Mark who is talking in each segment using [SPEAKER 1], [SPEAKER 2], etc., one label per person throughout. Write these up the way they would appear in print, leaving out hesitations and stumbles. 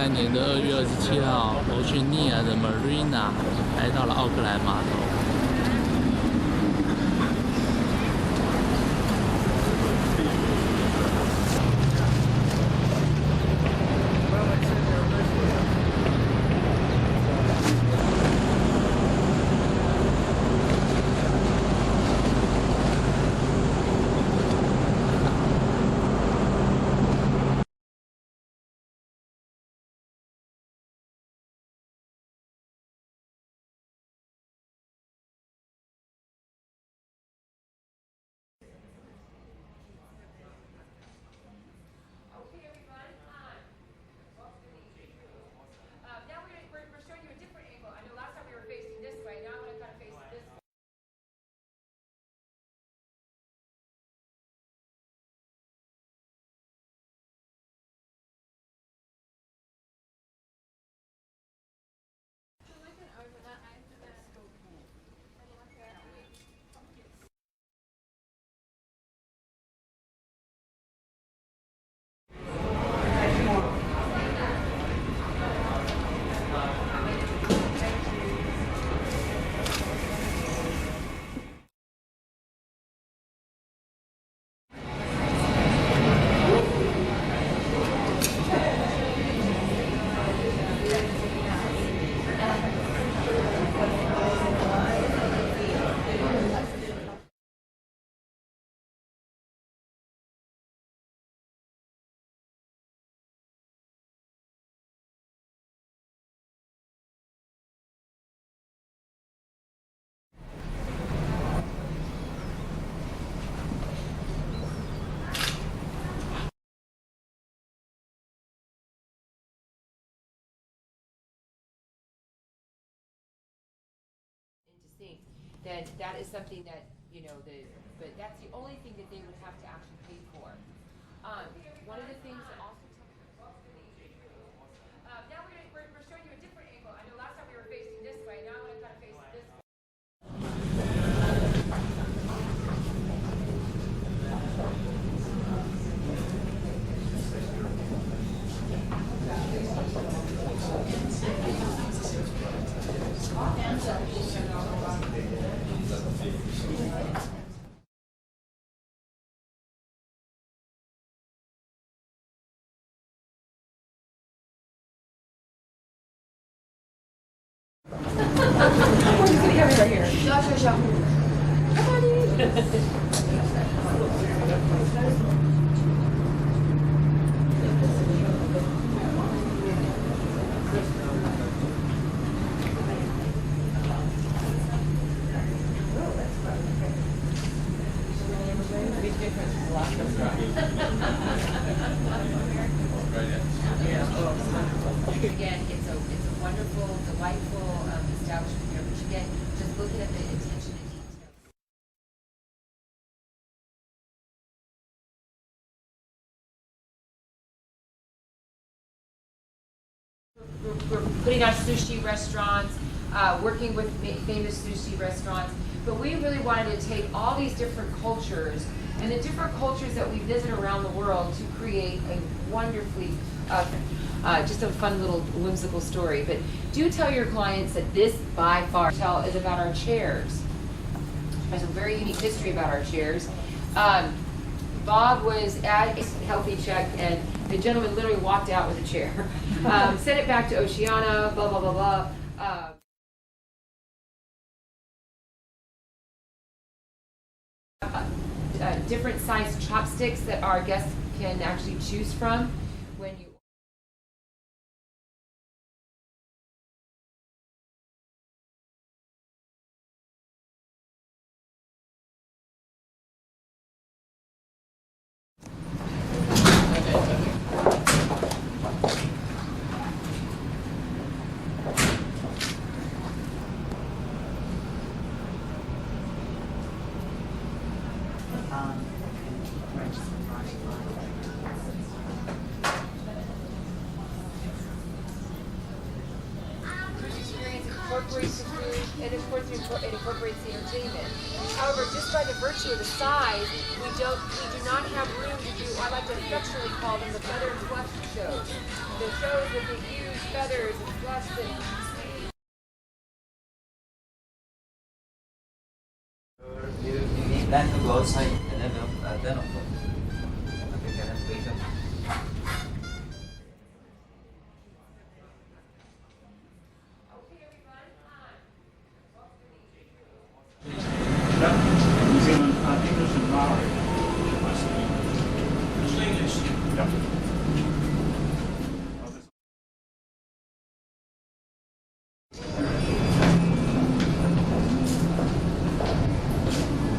[SPEAKER 1] 2023年的2月27号，Oceania的 Marina 来到了奥克兰码头。
[SPEAKER 2] Then that is something that, but that's the only thing that they would have to actually pay for. One of the things that also now we're showing you a different angle. I know last time we were facing this way, now I want to kind of face this way. We're just gonna have it right here. Show. Again, it's a wonderful, delightful establishment here, which again, just looking at the attention to detail. We're putting on sushi restaurants, working with famous sushi restaurants, but we really wanted to take all these different cultures and the different cultures that we visit around the world to create a wonderfully just a fun little whimsical story. But do tell your clients that this by far is about our chairs. There's a very unique history about our chairs. Bob was at a healthy check and the gentleman literally walked out with a chair. Sent it back to Oceania, blah, blah, blah, blah. Different size chopsticks that our guests can actually choose from when you it incorporates the entertainment. However, just by the virtue of the size, we do not have room to do, I like to affectionately call them the feather and flush shows. The shows with the huge feathers and flush that
[SPEAKER 3] You plan to go outside 10 o'clock. Okay, can I wake up?
[SPEAKER 4] New Zealand, English and Maori. English. Yeah.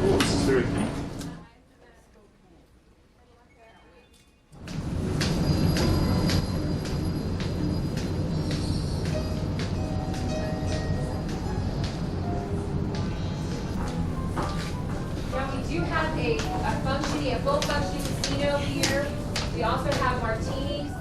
[SPEAKER 4] Oh, this is very neat.
[SPEAKER 2] Now we do have a full functioning casino here. We also have martinis.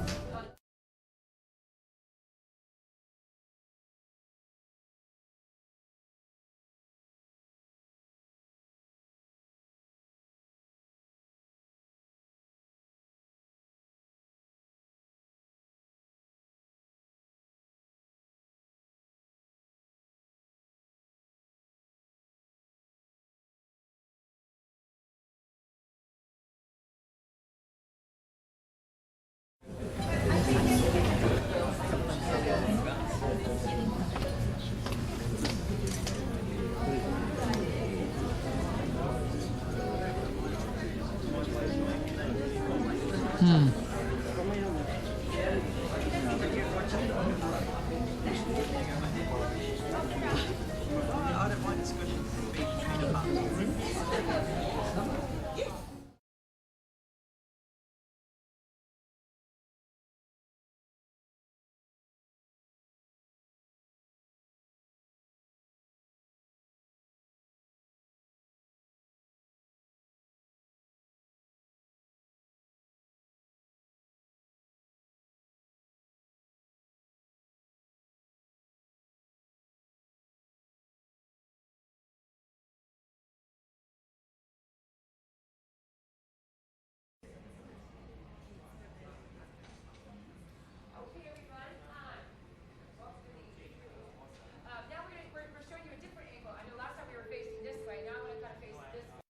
[SPEAKER 2] Now we're showing you a different angle. I know last time we were facing this way. Now I want to kind of face this way.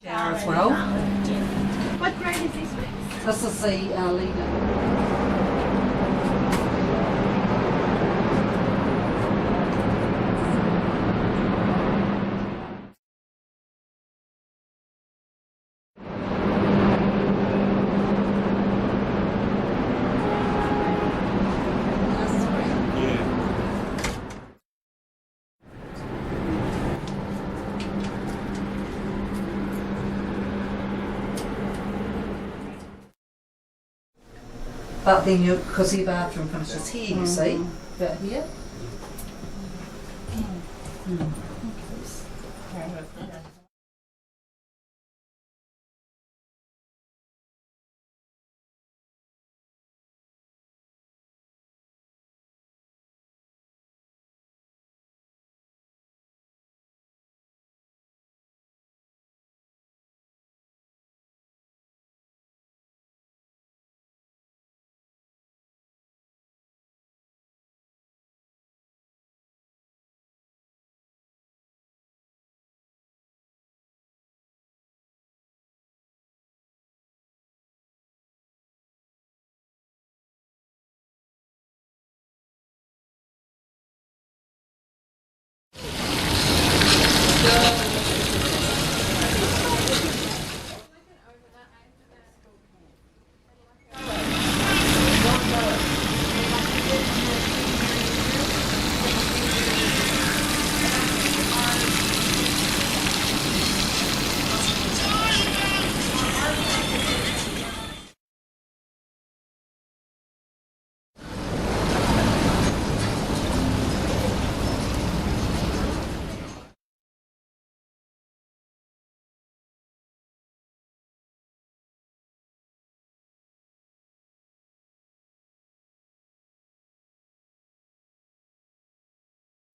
[SPEAKER 5] Shower as well.
[SPEAKER 6] What grade is this with?
[SPEAKER 5] This is the leader. But then you, because your bathroom finishes here, you see, but here.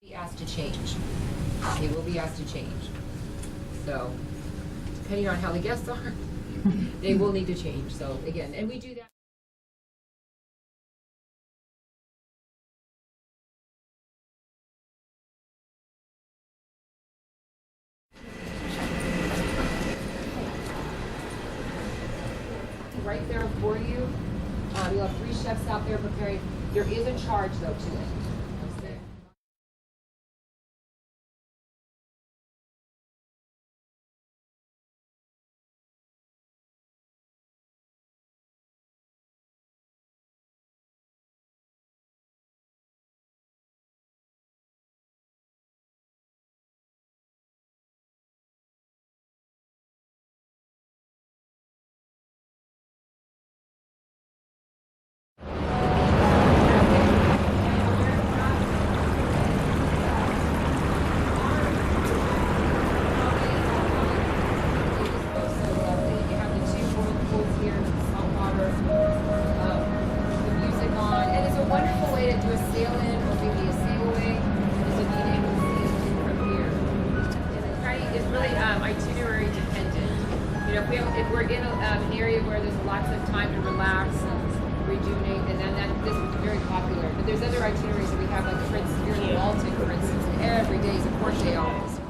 [SPEAKER 2] Be asked to change. They will be asked to change. So, depending on how the guests are, they will need to change. So again, and we do that. Right there for you. You'll have 3 chefs out there preparing. There is a charge though to it. Itinerary dependent. You know, if we're in an area where there's lots of time to relax and rejuvenate, and then this is very popular. But there's other itineraries that we have, like for instance, here in the Baltic, for instance, every day is a port day off.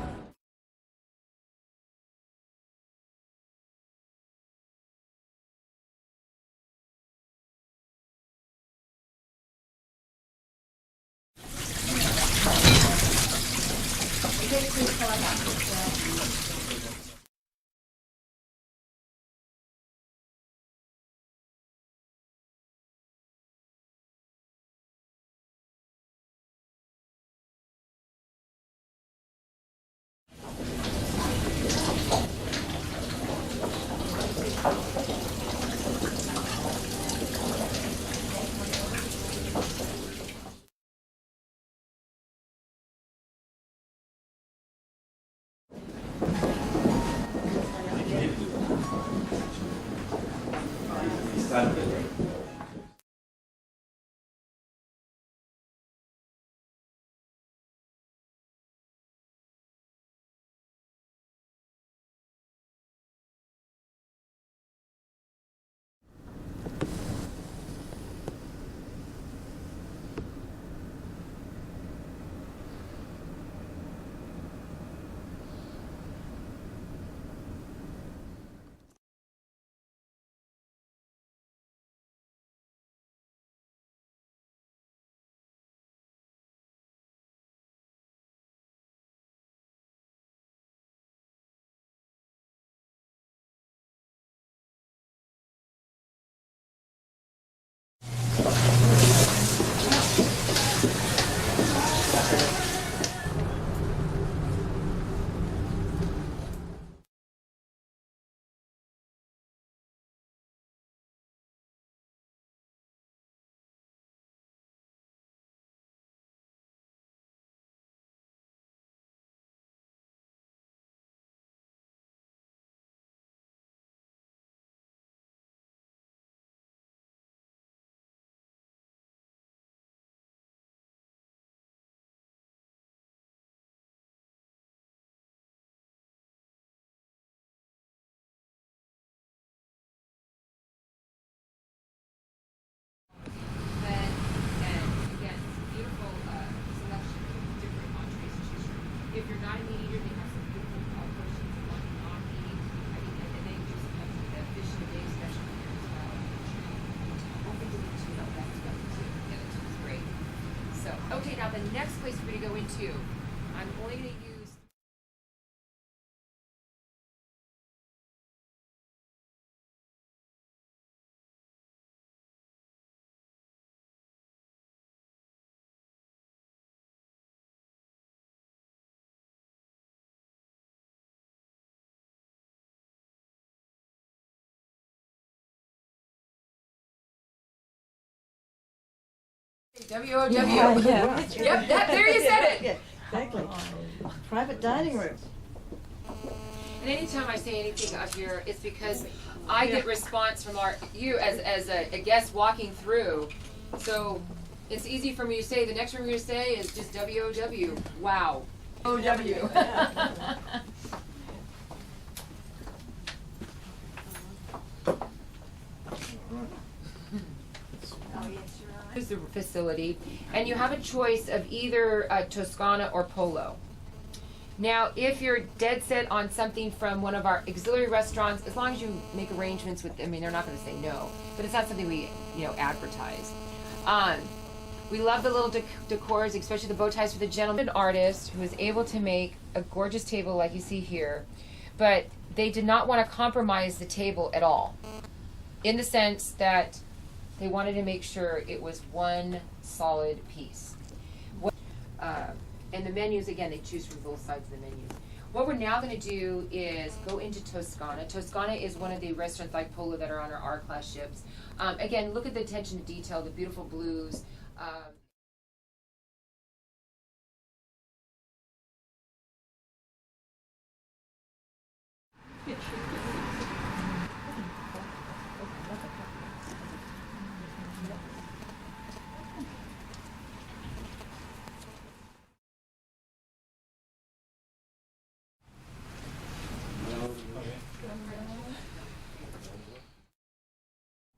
[SPEAKER 2] If you're not a meat eater, they have some beautiful portions of what you're not eating. I mean, and they do some the fish in a day special here as well. I think we need to know that's good too. Yeah, the tuna is great. So, okay, now the next place we're going to go into, I'm only going to use. WOW.
[SPEAKER 5] Yeah.
[SPEAKER 2] Yep, there you said it.
[SPEAKER 5] Yeah, exactly. Private dining room.
[SPEAKER 2] And anytime I say anything up here, it's because I get response from you as a guest walking through. So It's easy for me to say. The next one we're going to say is just WOW. Wow. OW. Is the facility, and you have a choice of either Toscana or Polo. Now, if you're dead set on something from one of our auxiliary restaurants, as long as you make arrangements with, I mean, they're not going to say no, but it's not something we, advertise. We love the little decors, especially the bow ties for the gentleman artist who was able to make a gorgeous table like you see here, but they did not want to compromise the table at all, in the sense that they wanted to make sure it was one solid piece. And the menus, again, they choose from both sides of the menu. What we're now going to do is go into Toscana. Toscana is one of the restaurants like Polo that are on our R-class ships. Again, look at the attention to detail, the beautiful blues.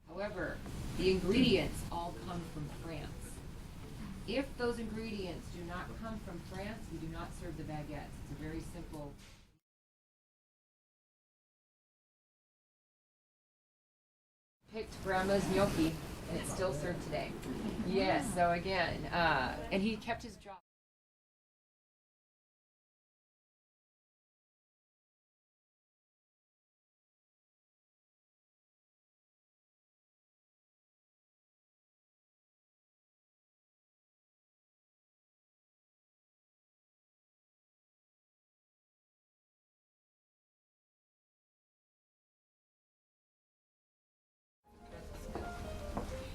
[SPEAKER 2] However, the ingredients all come from France. If those ingredients do not come from France, we do not serve the baguettes. It's a very simple. Picked grandma's gnocchi, and it's still served today. Yes, so again, and he kept his job.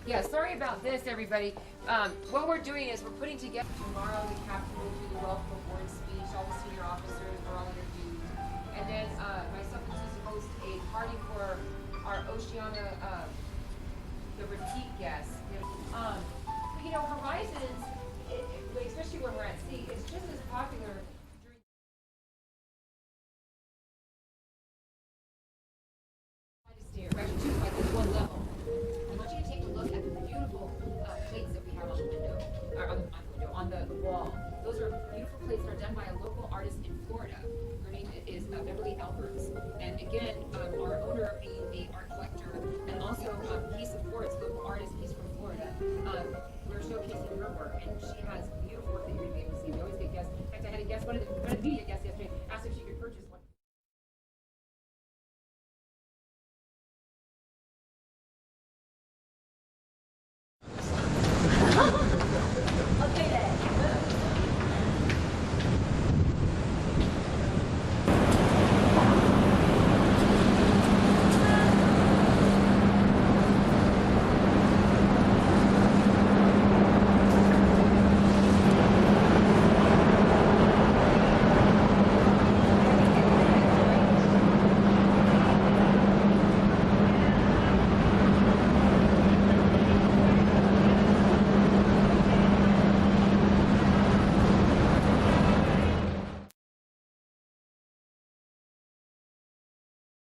[SPEAKER 2] Yeah, sorry about this, everybody. What we're doing is we're putting together tomorrow. The captain will do the welcome aboard speech. All the senior officers are all interviewed, and then myself and Susan host a party for our Oceania, the repeat guests. Horizons, especially when we're at sea, is just as popular